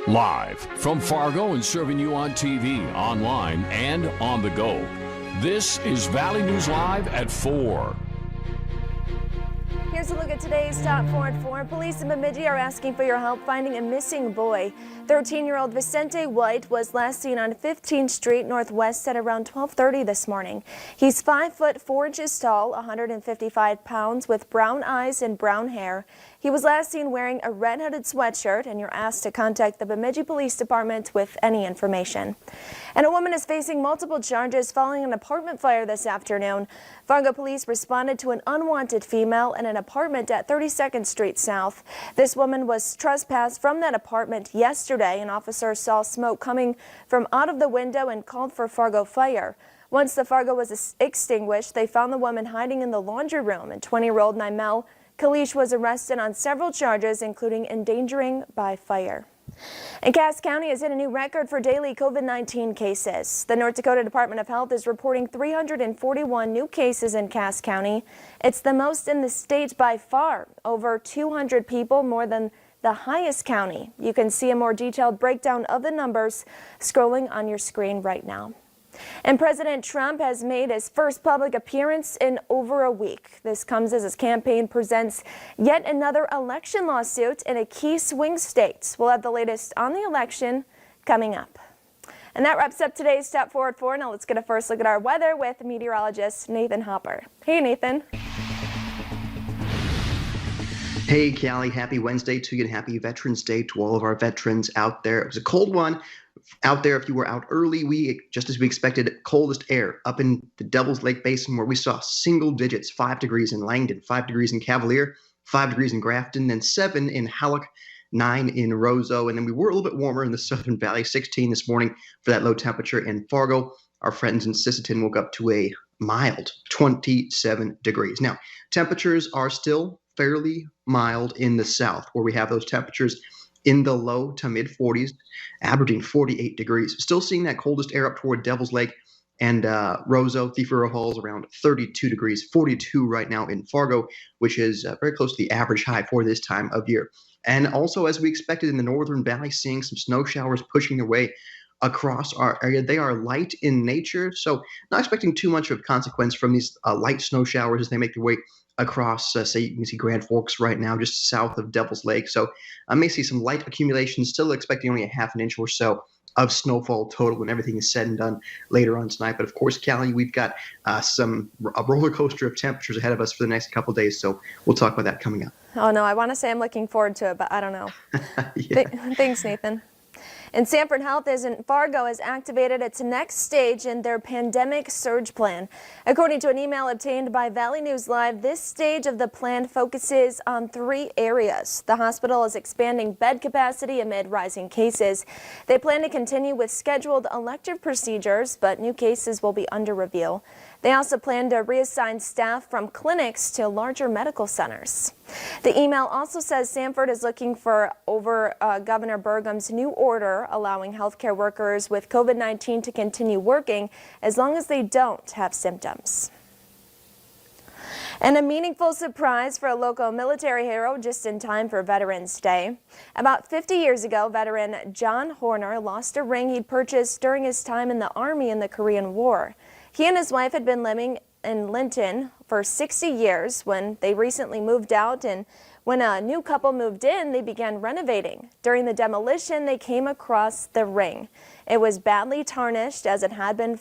Live from Fargo and serving you on TV, online, and on the go. This is Valley News Live at 4. Here's a look at today's top 4 at 4. Police in Bemidji are asking for your help finding a missing boy. 13-year-old Vicente White was last seen on 15th Street Northwest at around 12:30 this morning. He's 5 foot 4 inches tall, 155 pounds, with brown eyes and brown hair. He was last seen wearing a red hooded sweatshirt, and you're asked to contact the Bemidji Police Department with any information. And a woman is facing multiple charges following an apartment fire this afternoon. Fargo police responded to an unwanted female in an apartment at 32nd Street South. This woman was trespassed from that apartment yesterday. An officer saw smoke coming from out of the window and called for Fargo Fire. Once the Fargo was extinguished, they found the woman hiding in the laundry room, and 20-year-old Nimel Kalish was arrested on several charges, including endangering by fire. And Cass County has hit a new record for daily COVID-19 cases. The North Dakota Department of Health is reporting 341 new cases in Cass County. It's the most in the state by far, over 200 people more than the highest county. You can see a more detailed breakdown of the numbers scrolling on your screen right now. And President Trump has made his first public appearance in over a week. This comes as his campaign presents yet another election lawsuit in a key swing state. We'll have the latest on the election coming up. And that wraps up today's Top 4 at 4. Now let's get a first look at our weather with meteorologist Nathan Hopper. Hey, Nathan. Hey, Callie. Happy Wednesday to you and happy Veterans Day to all of our veterans out there. It was a cold one. Out there, if you were out early, just as we expected, coldest air up in the Devil's Lake Basin, where we saw single digits, 5 degrees in Langdon, 5 degrees in Cavalier, 5 degrees in Grafton, then 7 in Halleck, 9 in Roseau. And then we were a little bit warmer in the Southern Valley, 16 this morning for that low temperature in Fargo. Our friends in Sisseton woke up to a mild 27 degrees. Now, temperatures are still fairly mild in the south, where we have those temperatures in the low to mid 40s, Aberdeen 48 degrees. Still seeing that coldest air up toward Devil's Lake and Roseau, Thief River Falls around 32 degrees, 42 right now in Fargo, which is very close to the average high for this time of year. And also, as we expected in the Northern Valley, seeing some snow showers pushing their way across our area. They are light in nature, so not expecting too much of consequence from these light snow showers as they make their way across, say, you can see Grand Forks right now, just south of Devil's Lake. So I may see some light accumulation, still expecting only a half an inch or so of snowfall total when everything is said and done later on tonight. But of course, Callie, we've got a roller coaster of temperatures ahead of us for the next couple of days. So we'll talk about that coming up. Oh, no, I want to say I'm looking forward to it, but I don't know. Yeah. Thanks, Nathan. And Sanford Health in Fargo has activated its next stage in their pandemic surge plan. According to an email obtained by Valley News Live, this stage of the plan focuses on 3 areas. The hospital is expanding bed capacity amid rising cases. They plan to continue with scheduled elective procedures, but new cases will be under review. They also plan to reassign staff from clinics to larger medical centers. The email also says Sanford is looking for Governor Burgum's new order allowing healthcare workers with COVID-19 to continue working as long as they don't have symptoms. And a meaningful surprise for a local military hero just in time for Veterans Day. About 50 years ago, veteran John Horner lost a ring he'd purchased during his time in the Army in the Korean War. He and his wife had been living in Linton for 60 years when they recently moved out, and when a new couple moved in, they began renovating. During the demolition, they came across the ring. It was badly tarnished as it had been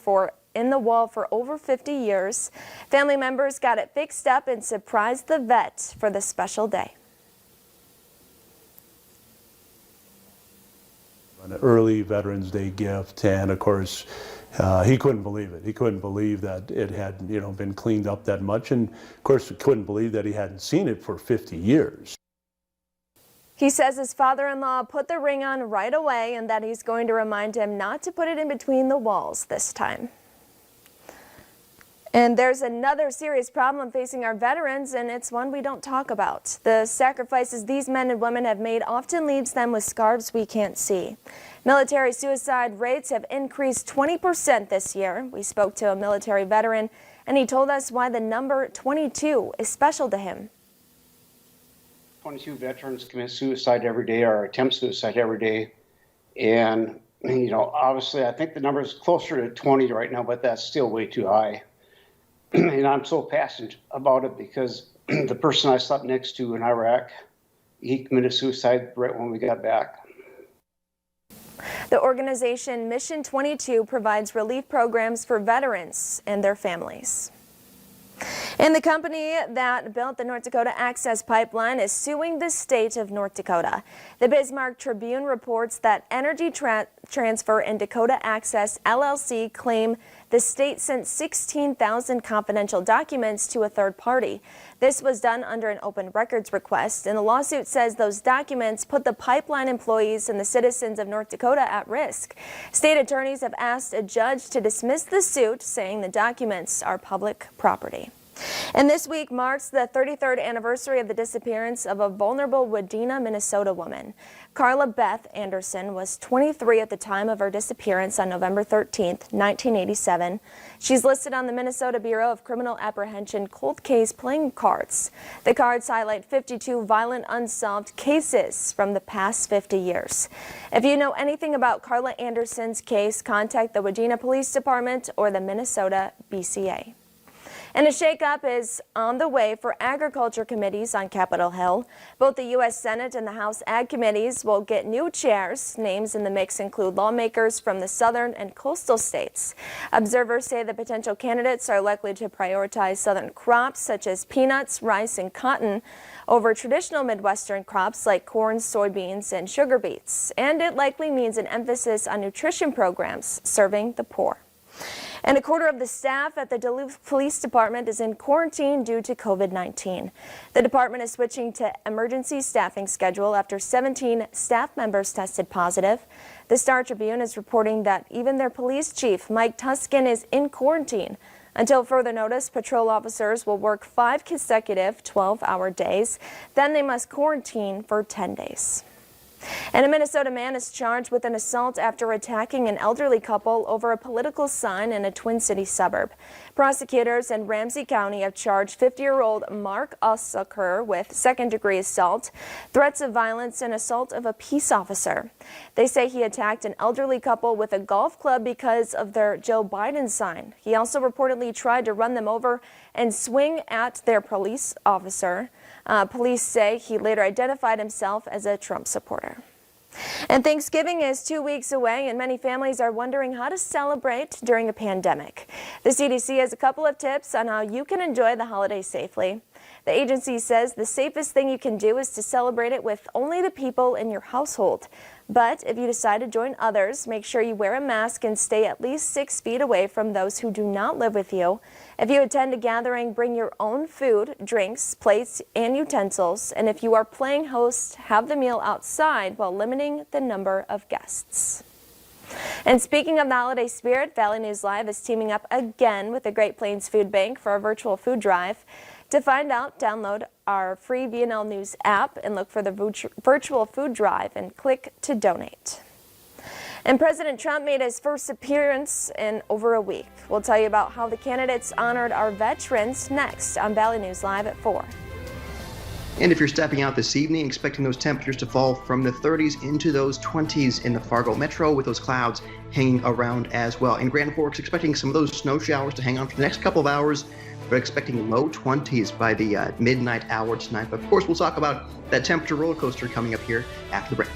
in the wall for over 50 years. Family members got it fixed up and surprised the vet for the special day. An early Veterans Day gift, and of course, he couldn't believe it. He couldn't believe that it had, been cleaned up that much, and of course, he couldn't believe that he hadn't seen it for 50 years. He says his father-in-law put the ring on right away and that he's going to remind him not to put it in between the walls this time. And there's another serious problem facing our veterans, and it's one we don't talk about. The sacrifices these men and women have made often leaves them with scars we can't see. Military suicide rates have increased 20% this year. We spoke to a military veteran, and he told us why the number 22 is special to him. 22 veterans commit suicide every day or attempt suicide every day. And, obviously I think the number is closer to 20 right now, but that's still way too high. And I'm so passionate about it because the person I slept next to in Iraq, he committed suicide right when we got back. The organization Mission 22 provides relief programs for veterans and their families. And the company that built the North Dakota Access Pipeline is suing the state of North Dakota. The Bismarck Tribune reports that Energy Transfer and Dakota Access LLC claim the state sent 16,000 confidential documents to a third party. This was done under an open records request, and the lawsuit says those documents put the pipeline employees and the citizens of North Dakota at risk. State attorneys have asked a judge to dismiss the suit, saying the documents are public property. And this week marks the 33rd anniversary of the disappearance of a vulnerable Wadena, Minnesota woman. Carla Beth Anderson was 23 at the time of her disappearance on November 13, 1987. She's listed on the Minnesota Bureau of Criminal Apprehension cold case playing cards. The cards highlight 52 violent unsolved cases from the past 50 years. If you know anything about Carla Anderson's case, contact the Wadena Police Department or the Minnesota BCA. And a shakeup is on the way for agriculture committees on Capitol Hill. Both the U.S. Senate and the House Ag committees will get new chairs. Names in the mix include lawmakers from the southern and coastal states. Observers say the potential candidates are likely to prioritize southern crops such as peanuts, rice, and cotton over traditional Midwestern crops like corn, soybeans, and sugar beets. And it likely means an emphasis on nutrition programs serving the poor. And a quarter of the staff at the Duluth Police Department is in quarantine due to COVID-19. The department is switching to emergency staffing schedule after 17 staff members tested positive. The Star Tribune is reporting that even their police chief, Mike Tuskin, is in quarantine. Until further notice, patrol officers will work 5 consecutive 12-hour days. Then they must quarantine for 10 days. And a Minnesota man is charged with an assault after attacking an elderly couple over a political sign in a Twin Cities suburb. Prosecutors in Ramsey County have charged 50-year-old Mark Ossaker with second-degree assault, threats of violence, and assault of a peace officer. They say he attacked an elderly couple with a golf club because of their Joe Biden sign. He also reportedly tried to run them over and swing at their police officer. Police say he later identified himself as a Trump supporter. And Thanksgiving is 2 weeks away, and many families are wondering how to celebrate during a pandemic. The CDC has a couple of tips on how you can enjoy the holiday safely. The agency says the safest thing you can do is to celebrate it with only the people in your household. But if you decide to join others, make sure you wear a mask and stay at least 6 feet away from those who do not live with you. If you attend a gathering, bring your own food, drinks, plates, and utensils. And if you are playing host, have the meal outside while limiting the number of guests. And speaking of the holiday spirit, Valley News Live is teaming up again with the Great Plains Food Bank for a virtual food drive. To find out, download our free VNL News app and look for the virtual food drive and click to donate. And President Trump made his first appearance in over a week. We'll tell you about how the candidates honored our veterans next on Valley News Live at 4. And if you're stepping out this evening, expecting those temperatures to fall from the 30s into those 20s in the Fargo Metro with those clouds hanging around as well. In Grand Forks, expecting some of those snow showers to hang on for the next couple of hours. We're expecting low 20s by the midnight hour tonight. But of course, we'll talk about that temperature roller coaster coming up here after the break.